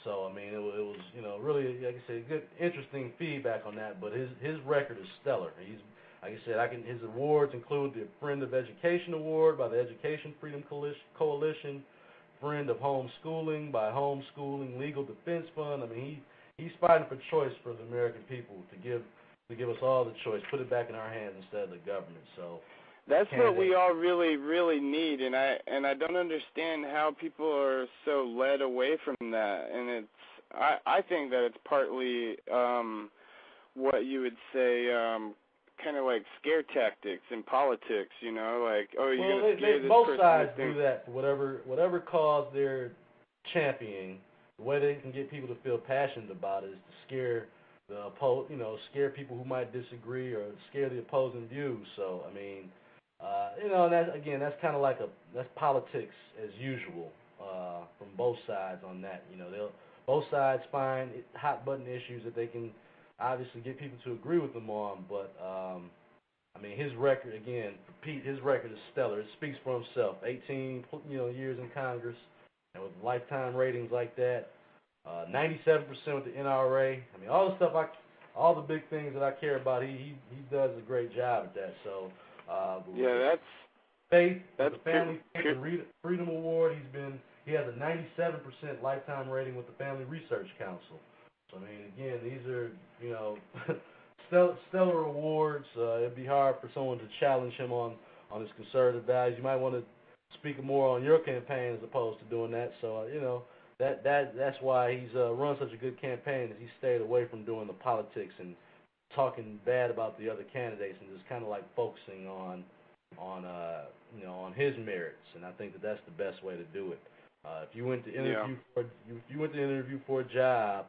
So I mean it was really, like I said, good interesting feedback on that. But his record is stellar. He's, like I said, his awards include the Friend of Education Award by the Education Freedom Coalition, Friend of Homeschooling by Homeschooling Legal Defense Fund. I mean he's fighting for choice for the American people to give us all the choice, put it back in our hands instead of the government. So. That's what we all really, really need, and I don't understand how people are so led away from that. And I think that it's partly what you would say, kind of like scare tactics in politics. You know, like you're going to scare this person. Both sides do that for whatever cause they're championing. The way they can get people to feel passionate about it is to scare scare people who might disagree or scare the opposing views. So I mean. That's kind of like that's politics as usual from both sides on that. Both sides find hot button issues that they can obviously get people to agree with them on. But I mean, his record again, for Pete, his record is stellar. It speaks for himself. 18 years in Congress, and with lifetime ratings like that, 97% with the NRA. I mean, all the big things that I care about, he does a great job at that. So. That's faith. The Family Freedom Award. He has a 97% lifetime rating with the Family Research Council. So I mean, again, these are stellar awards. It'd be hard for someone to challenge him on his conservative values. You might want to speak more on your campaign as opposed to doing that. So that's why he's run such a good campaign. Is he stayed away from doing the politics and talking bad about the other candidates and just kind of like focusing on his merits, and I think that's the best way to do it. If you went to interview for a job,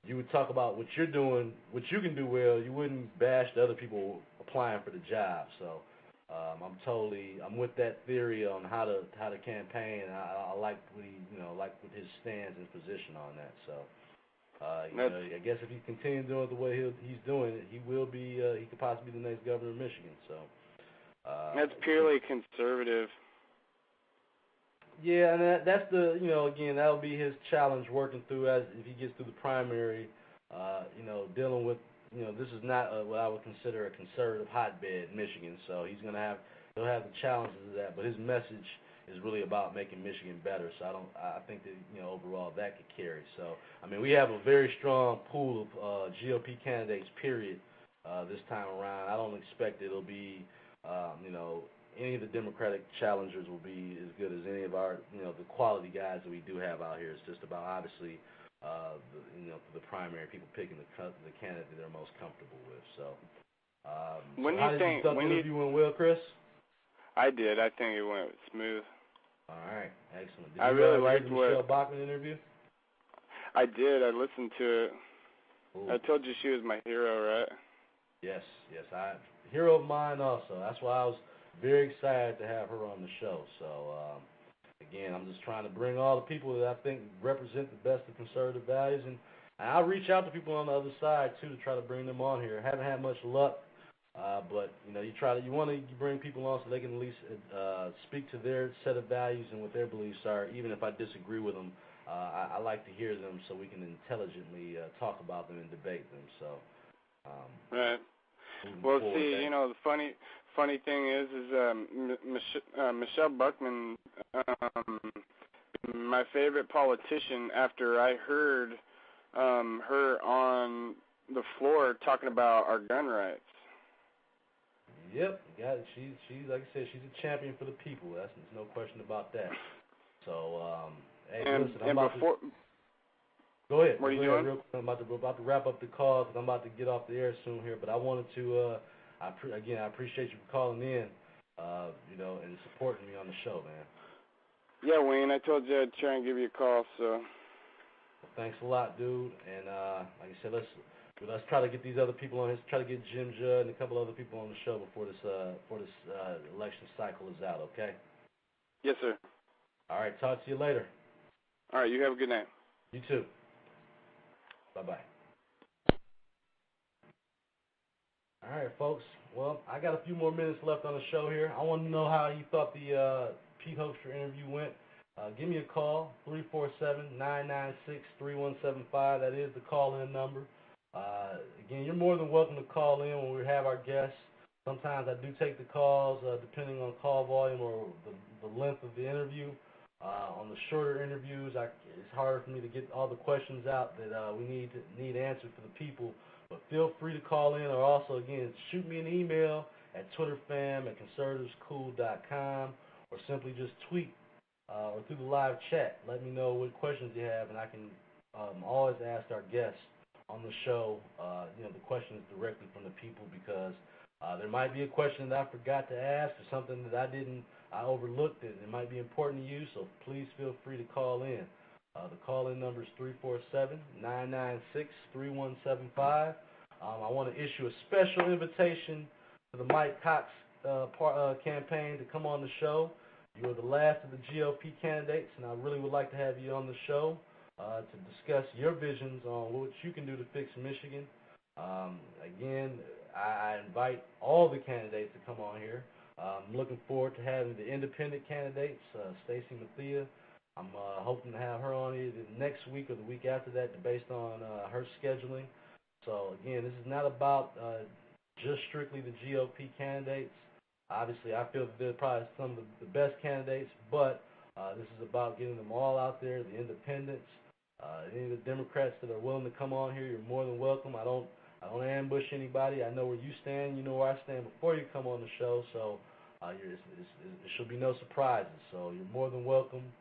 you would talk about what you're doing, what you can do well. You wouldn't bash the other people applying for the job. So I'm with that theory on how to campaign. And I like what what his stance and position on that. So. I guess if he continues doing it the way he's doing it, he could possibly be the next governor of Michigan. So that's purely conservative. Yeah, and that's again, that'll be his challenge working through if he gets through the primary. Dealing with this is not what I would consider a conservative hotbed, Michigan. So he'll have the challenges of that, but his message is really about making Michigan better. So I think that overall that could carry. So I mean, we have a very strong pool of GOP candidates. Period. This time around, I don't expect it'll be any of the Democratic challengers will be as good as any of our the quality guys that we do have out here. It's just about obviously for the primary, people picking the candidate they're most comfortable with. So, when so do you think? the interview went well, Chris? I did. I think it went smooth. All right, excellent. Did I you really hear liked the Michelle Bachmann interview? I did. I listened to it. Ooh. I told you she was my hero, right? Yes. Hero of mine also. That's why I was very excited to have her on the show. So, again, I'm just trying to bring all the people that I think represent the best of conservative values, and I'll reach out to people on the other side too to try to bring them on here. I haven't had much luck, but you want to bring people on so they can at least speak to their set of values and what their beliefs are, even if I disagree with them. I like to hear them so we can intelligently talk about them and debate them. So, right. Well, see, the funny thing is Michelle Bachmann, my favorite politician. After I heard her on the floor talking about our gun rights. Yep, she's like I said, she's a champion for the people. There's no question about that. So, hey, listen, go ahead. What are you doing? Real quick. I'm about to wrap up the call because I'm about to get off the air soon here. But I wanted to, I appreciate you for calling in, and supporting me on the show, man. Yeah, Wayne, I told you I'd try and give you a call, so. Well, thanks a lot, dude. And like I said, let's try to get these other people on. Let's try to get Jim Judd and a couple other people on the show before this election cycle is out. Okay? Yes, sir. All right. Talk to you later. All right. You have a good night. You too. Bye-bye. All right, folks. Well, I got a few more minutes left on the show here. I want to know how you thought the Pete Hoekstra interview went. Give me a call, 347-996-3175. That is the call-in number. Again, you're more than welcome to call in when we have our guests. Sometimes I do take the calls depending on call volume or the length of the interview. On the shorter interviews, it's harder for me to get all the questions out that we need answered for the people. But feel free to call in, or also, again, shoot me an email at twitterfam@conservativescool.com, or simply just tweet or through the live chat. Let me know what questions you have, and I can always ask our guests on the show the questions directly from the people, because there might be a question that I forgot to ask or something that I overlooked it. It might be important to you, so please feel free to call in. The call-in number is 347-996-3175. I want to issue a special invitation to the Mike Cox campaign to come on the show. You are the last of the GOP candidates, and I really would like to have you on the show to discuss your visions on what you can do to fix Michigan. Again, I invite all the candidates to come on here. I'm looking forward to having the independent candidates, Stacey Mathia. I'm hoping to have her on either next week or the week after that, based on her scheduling. So, again, this is not about just strictly the GOP candidates. Obviously, I feel that they're probably some of the best candidates, but this is about getting them all out there, the independents, any of the Democrats that are willing to come on here. You're more than welcome. I don't ambush anybody. I know where you stand. You know where I stand before you come on the show, so there should be no surprises. So you're more than welcome.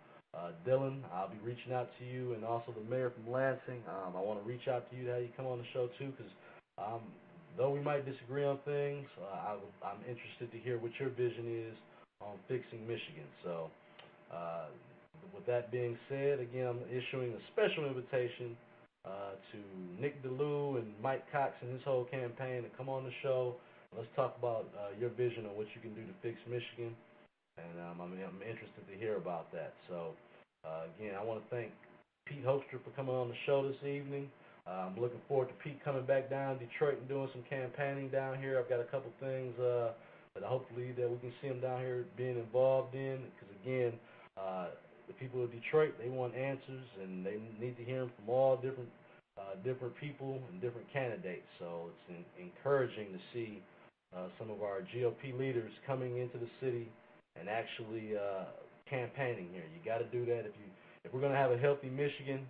Dylan, I'll be reaching out to you, and also the mayor from Lansing. I want to reach out to you to have you come on the show too, because though we might disagree on things, I'm interested to hear what your vision is on fixing Michigan. So with that being said, again, I'm issuing a special invitation to Nick DeLue and Mike Cox and his whole campaign to come on the show. Let's talk about your vision on what you can do to fix Michigan. And I'm interested to hear about that. So, again, I want to thank Pete Hoekstra for coming on the show this evening. I'm looking forward to Pete coming back down to Detroit and doing some campaigning down here. I've got a couple things that hopefully that we can see him down here being involved in. Because, again, the people of Detroit, they want answers, and they need to hear them from all different people and different candidates. So it's encouraging to see some of our GOP leaders coming into the city and actually campaigning here. You got to do that if we're going to have a healthy Michigan.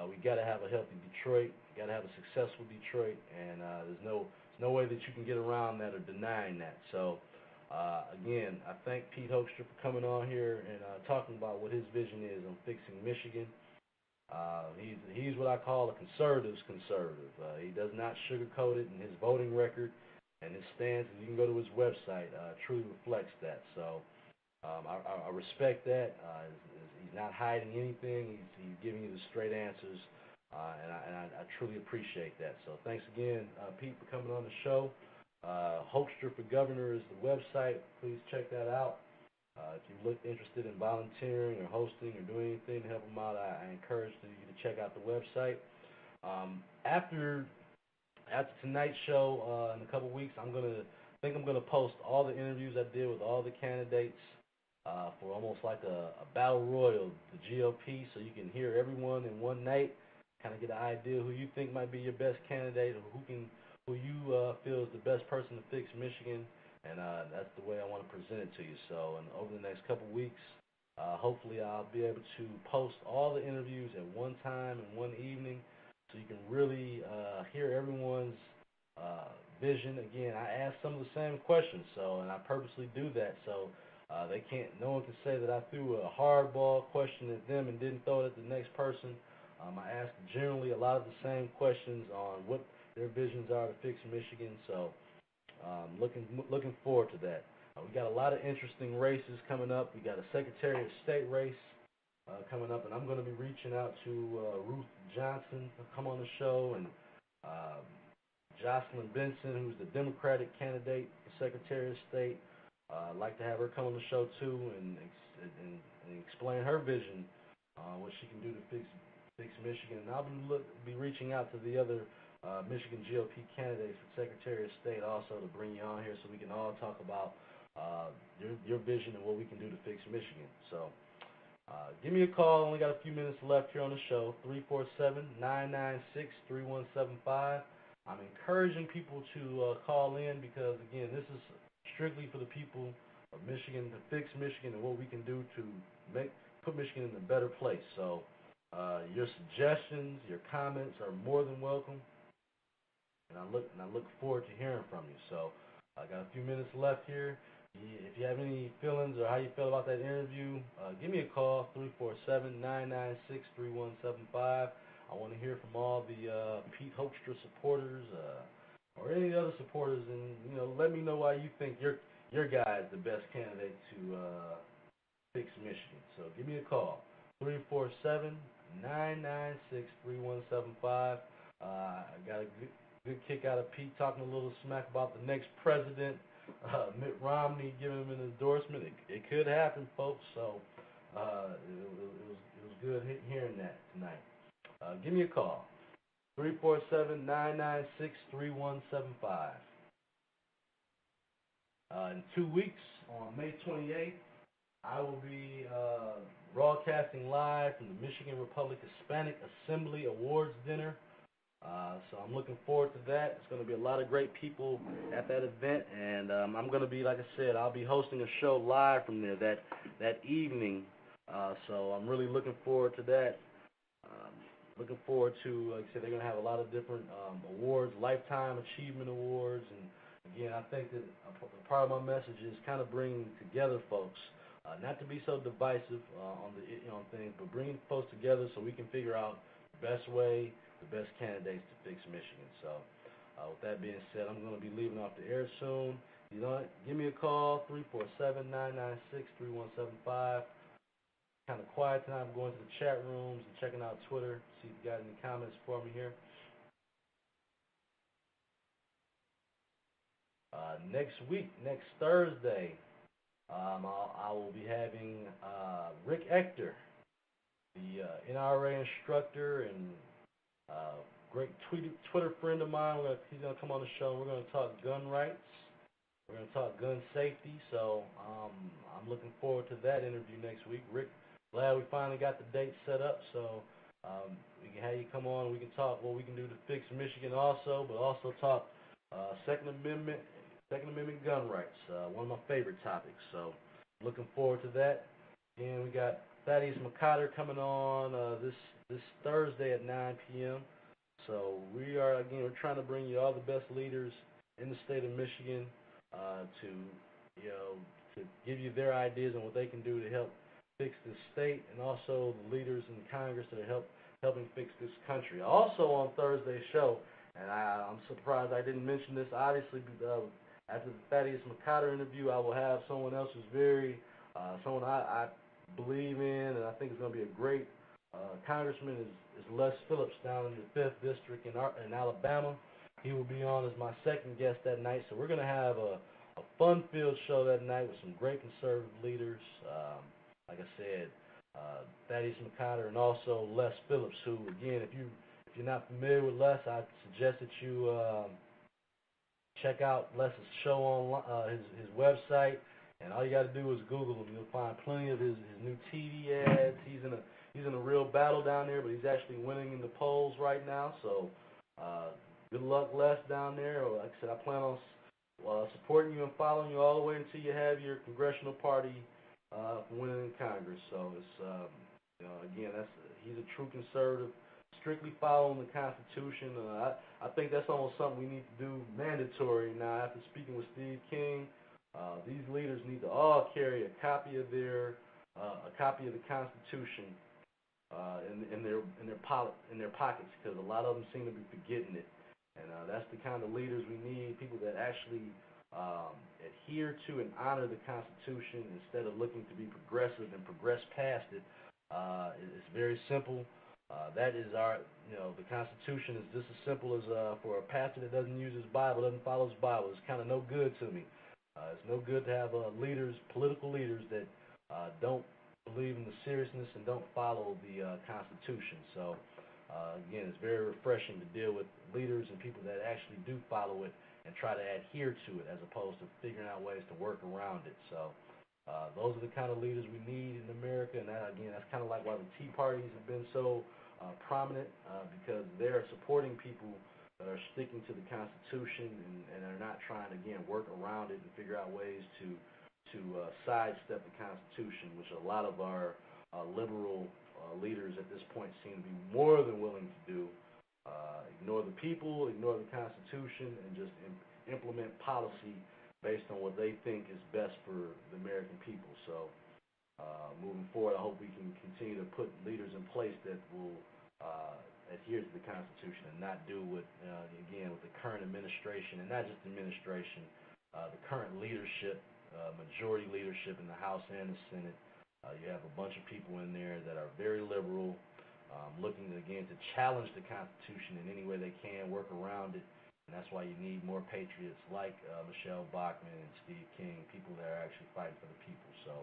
We got to have a healthy Detroit. You got to have a successful Detroit, and there's no way that you can get around that or denying that. So again, I thank Pete Hoekstra for coming on here and talking about what his vision is on fixing Michigan. He's what I call a conservative's conservative. He does not sugarcoat it, and his voting record and his stance, and you can go to his website, truly reflects that. So I respect that. He's not hiding anything. He's giving you the straight answers, and I truly appreciate that. So thanks again, Pete, for coming on the show. Hoekstra for Governor is the website. Please check that out. If you look interested in volunteering or hosting or doing anything to help them out, I encourage you to check out the website. After tonight's show, in a couple weeks, I'm gonna post all the interviews I did with all the candidates for almost like a battle royal, the GOP, so you can hear everyone in one night, kind of get an idea who you think might be your best candidate, or who you feel is the best person to fix Michigan. And that's the way I want to present it to you. So, and over the next couple weeks, hopefully I'll be able to post all the interviews at one time in one evening, so you can really hear everyone's vision. Again, I ask some of the same questions, and I purposely do that, so no one can say that I threw a hardball question at them and didn't throw it at the next person. I ask generally a lot of the same questions on what their visions are to fix Michigan. So. Looking forward to that. We got a lot of interesting races coming up. We got a Secretary of State race coming up, and I'm going to be reaching out to Ruth Johnson to come on the show, and Jocelyn Benson, who's the Democratic candidate for Secretary of State. I'd like to have her come on the show too and explain her vision on what she can do to fix Michigan. And I'll be reaching out to the other Michigan GOP candidates for Secretary of State also to bring you on here so we can all talk about your vision and what we can do to fix Michigan. So give me a call. Only got a few minutes left here on the show, 347-996-3175. I'm encouraging people to call in because, again, this is strictly for the people of Michigan, to fix Michigan and what we can do to put Michigan in a better place. So your suggestions, your comments are more than welcome. And I look forward to hearing from you. So I got a few minutes left here. If you have any feelings or how you feel about that interview, give me a call, 347-996-3175. I want to hear from all the Pete Hoekstra supporters or any other supporters, and let me know why you think your guy is the best candidate to fix Michigan. So give me a call, 347-996-3175. I got a good kick out of Pete talking a little smack about the next president, Mitt Romney, giving him an endorsement. It could happen, folks. So it was good hearing that tonight. Give me a call, 347-996-3175. In 2 weeks, on May 28th, I will be broadcasting live from the Michigan Republic Hispanic Assembly Awards Dinner. So I'm looking forward to that. It's going to be a lot of great people at that event, and I'm going to be, like I said, I'll be hosting a show live from there that evening. So I'm really looking forward to that. Looking forward to, like I said, they're going to have a lot of different awards, Lifetime Achievement Awards, and again, I think that part of my message is kind of bringing together folks, not to be so divisive on things, but bringing folks together so we can figure out the best way, the best candidates to fix Michigan. So with that being said, I'm going to be leaving off the air soon. You know what? Give me a call, 347-996-3175. Kind of quiet tonight. I'm going to the chat rooms and checking out Twitter, see if you got any comments for me here. Next week, next Thursday, I will be having Rick Ector, the NRA instructor and great Twitter friend of mine. He's going to come on the show, and we're going to talk gun rights. We're going to talk gun safety. So I'm looking forward to that interview next week. Rick, glad we finally got the date set up. So we can have you come on. We can talk what we can do to fix Michigan also, but also talk Second Amendment gun rights, one of my favorite topics. So looking forward to that. And we got Thaddeus McCotter coming on this Thursday at 9 p.m. So we're trying to bring you all the best leaders in the state of Michigan to give you their ideas on what they can do to help fix the state, and also the leaders in Congress that help helping fix this country. Also on Thursday's show, and I'm surprised I didn't mention this, obviously, after the Thaddeus McCotter interview, I will have someone else who's someone I believe in, and I think is going to be a great congressman, is Les Phillips down in the 5th District in Alabama. He will be on as my second guest that night, so we're going to have a fun-filled show that night with some great conservative leaders, like I said, Thaddeus McCotter and also Les Phillips, who, again, if you're not familiar with Les, I suggest that you check out Les's show on his website, and all you got to do is Google him. You'll find plenty of his new TV ads. He's in a real battle down there, but he's actually winning in the polls right now. So good luck, Les, down there. Like I said, I plan on supporting you and following you all the way until you have your congressional party winning in Congress. So it's again, he's a true conservative, strictly following the Constitution. I think that's almost something we need to do mandatory now. After speaking with Steve King, these leaders need to all carry a copy of the Constitution in their pockets, because a lot of them seem to be forgetting it. And that's the kind of leaders we need, people that actually adhere to and honor the Constitution instead of looking to be progressive and progress past it. It's very simple. That is the Constitution is just as simple as for a pastor that doesn't use his Bible, doesn't follow his Bible. It's kind of no good to me. It's no good to have political leaders that don't believe in the seriousness and don't follow the Constitution. So, again, it's very refreshing to deal with leaders and people that actually do follow it and try to adhere to it, as opposed to figuring out ways to work around it. So, those are the kind of leaders we need in America, and that's kind of like why the Tea Parties have been so prominent, because they're supporting people that are sticking to the Constitution and are not trying to, again, work around it and figure out ways to sidestep the Constitution, which a lot of our liberal leaders at this point seem to be more than willing to do. Ignore the people, ignore the Constitution, and just implement policy based on what they think is best for the American people. So moving forward, I hope we can continue to put leaders in place that will adhere to the Constitution and not do what, again, with the current administration, and not just administration, the current leadership, majority leadership in the House and the Senate. You have a bunch of people in there that are very liberal, looking, again, to challenge the Constitution in any way they can, work around it. And that's why you need more patriots like Michelle Bachmann and Steve King, people that are actually fighting for the people. So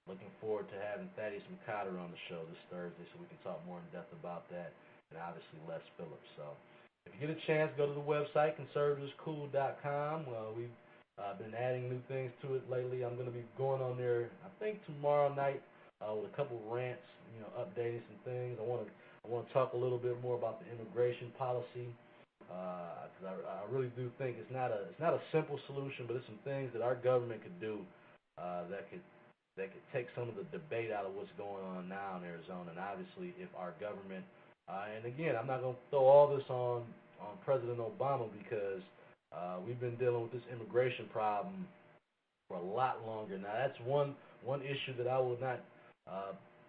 looking forward to having Thaddeus McCotter on the show this Thursday so we can talk more in depth about that, and obviously Les Phillips. So if you get a chance, go to the website, conservativescool.com. We've been adding new things to it lately. I'm going to be going on there, I think, tomorrow night with a couple of rants, updating some things. I want to talk a little bit more about the immigration policy, because I really do think it's not a simple solution, but it's some things that our government could do that could take some of the debate out of what's going on now in Arizona. And obviously, if our government, and again, I'm not going to throw all this on President Obama, because we've been dealing with this immigration problem for a lot longer. Now, that's one issue that I will not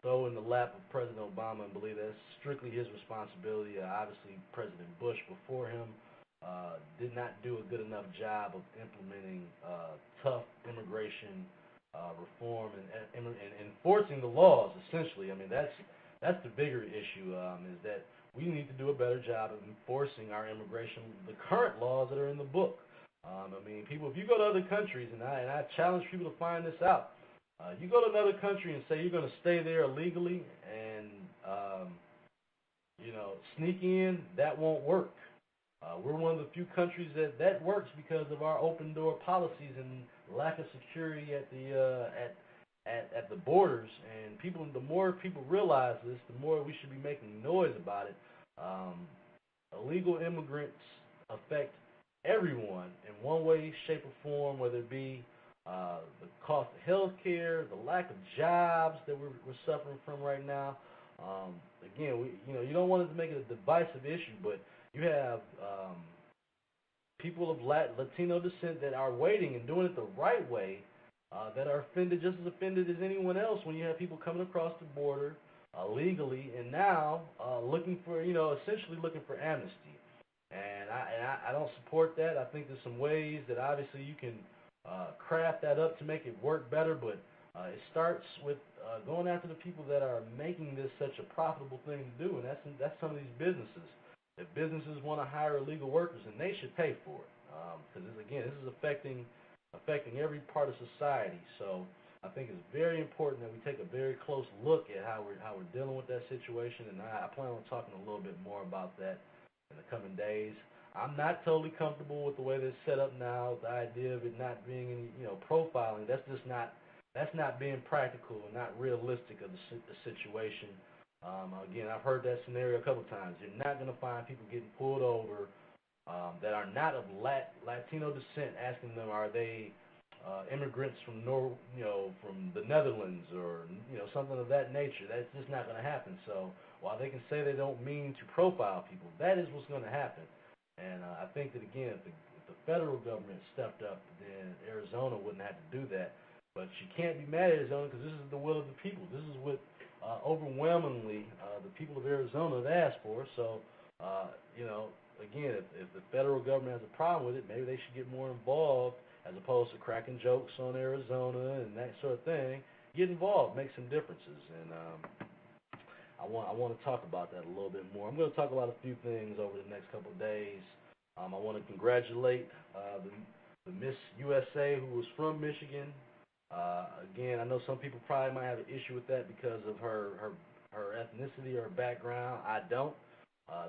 throw in the lap of President Obama and believe that's strictly his responsibility. Obviously, President Bush before him did not do a good enough job of implementing tough immigration reform and enforcing the laws, essentially. I mean, that's the bigger issue, is that we need to do a better job of enforcing our immigration, the current laws that are in the book. I mean, people, if you go to other countries, and I challenge people to find this out, you go to another country and say you're going to stay there illegally and, sneak in, that won't work. We're one of the few countries that works because of our open door policies and lack of security at the borders. And the more people realize this, the more we should be making noise about it. Illegal immigrants affect everyone in one way, shape, or form, whether it be the cost of health care, the lack of jobs that we're suffering from right now. Again, you don't want it to make it a divisive issue, but you have people of Latino descent that are waiting and doing it the right way, that are offended, just as offended as anyone else, when you have people coming across the border legally, and now looking for, essentially looking for amnesty. And I don't support that. I think there's some ways that obviously you can craft that up to make it work better, but it starts with going after the people that are making this such a profitable thing to do, and that's some of these businesses. If businesses want to hire illegal workers, then they should pay for it, because again, this is affecting every part of society. So I think it's very important that we take a very close look at how we're dealing with that situation, and I plan on talking a little bit more about that in the coming days. I'm not totally comfortable with the way this is set up now. The idea of it not being any, profiling. That's not being practical and not realistic of the situation. Again, I've heard that scenario a couple times. You're not going to find people getting pulled over that are not of Latino descent, asking them, are they immigrants from from the Netherlands or something of that nature. That's just not going to happen. So while they can say they don't mean to profile people, that is what's going to happen. And I think that again, if the federal government stepped up, then Arizona wouldn't have to do that. But you can't be mad at Arizona because this is the will of the people. This is what overwhelmingly the people of Arizona have asked for. So, again, if the federal government has a problem with it, maybe they should get more involved as opposed to cracking jokes on Arizona and that sort of thing. Get involved, make some differences, and I want to talk about that a little bit more. I'm going to talk about a few things over the next couple of days. I want to congratulate the Miss USA who was from Michigan. Again, I know some people probably might have an issue with that because of her ethnicity or her background. I don't.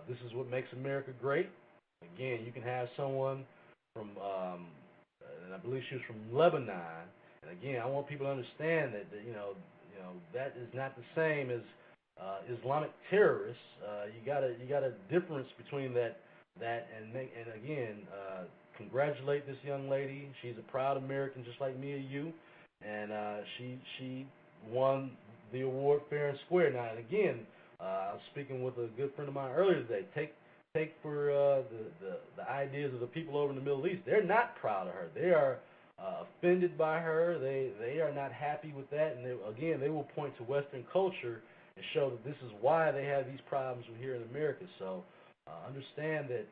This is what makes America great. Again, you can have someone from, and I believe she was from Lebanon. And again, I want people to understand that that is not the same as Islamic terrorists. You got a difference between that and again, congratulate this young lady. She's a proud American, just like me and you. And she won the award fair and square. Now, and again, I was speaking with a good friend of mine earlier today. Take for the ideas of the people over in the Middle East. They're not proud of her. They are offended by her. They are not happy with that. And they will point to Western culture and show that this is why they have these problems here in America. So understand that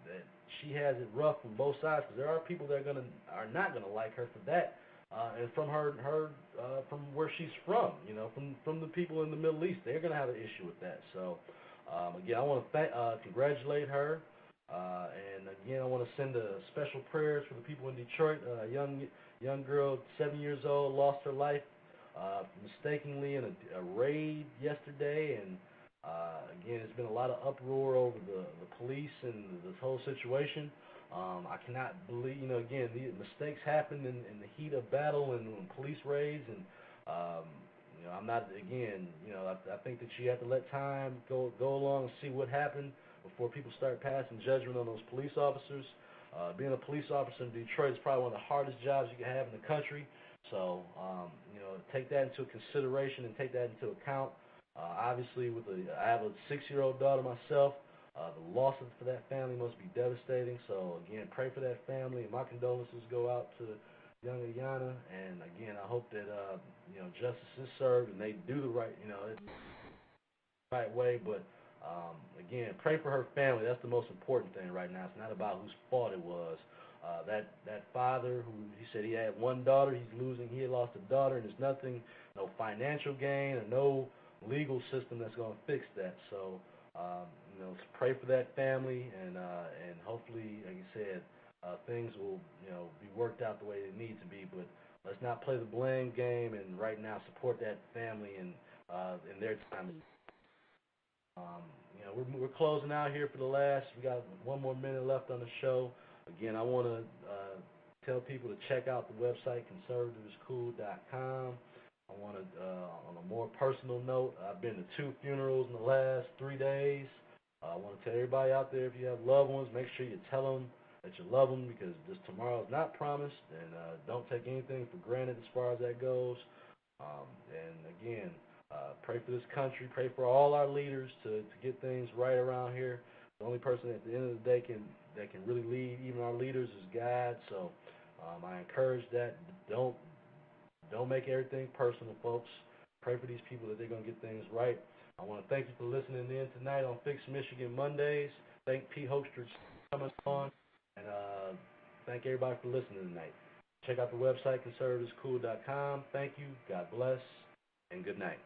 that she has it rough from both sides, because there are people that are not gonna like her for that. And from her from where she's from, from the people in the Middle East, they're going to have an issue with that. So, again, I want to congratulate her, and again, I want to send special prayers for the people in Detroit. A young girl, 7 years old, lost her life mistakenly in a raid yesterday, and again, there's been a lot of uproar over the police and this whole situation. I cannot believe, again, the mistakes happen in the heat of battle and police raids, and I'm not, again, I think that you have to let time go along and see what happened before people start passing judgment on those police officers. Being a police officer in Detroit is probably one of the hardest jobs you can have in the country, so take that into consideration and take that into account. Obviously, I have a 6-year-old daughter myself. The losses for that family must be devastating. So, again, pray for that family, and my condolences go out to young Ayana. And, again, I hope that, justice is served and they do the right way. But, again, pray for her family. That's the most important thing right now. It's not about whose fault it was. That father who he said he had one daughter, he had lost a daughter, and there's nothing, no financial gain or no legal system that's going to fix that. So, pray for that family, and hopefully, like you said, things will be worked out the way they need to be. But let's not play the blame game, and right now support that family and in their time. We're closing out here for the last. We got 1 more minute left on the show. Again, I want to tell people to check out the website conservativescool.com. I want to, on a more personal note, I've been to 2 funerals in the last 3 days. I want to tell everybody out there, if you have loved ones, make sure you tell them that you love them, because this tomorrow is not promised, and don't take anything for granted as far as that goes. And again, pray for this country, pray for all our leaders to get things right around here. The only person at the end of the day that can really lead, even our leaders, is God. So I encourage that. Don't make everything personal, folks. Pray for these people that they're going to get things right. I want to thank you for listening in tonight on Fix Michigan Mondays. Thank Pete Hoekstra for coming on, and thank everybody for listening tonight. Check out the website, conservativescool.com. Thank you. God bless, and good night.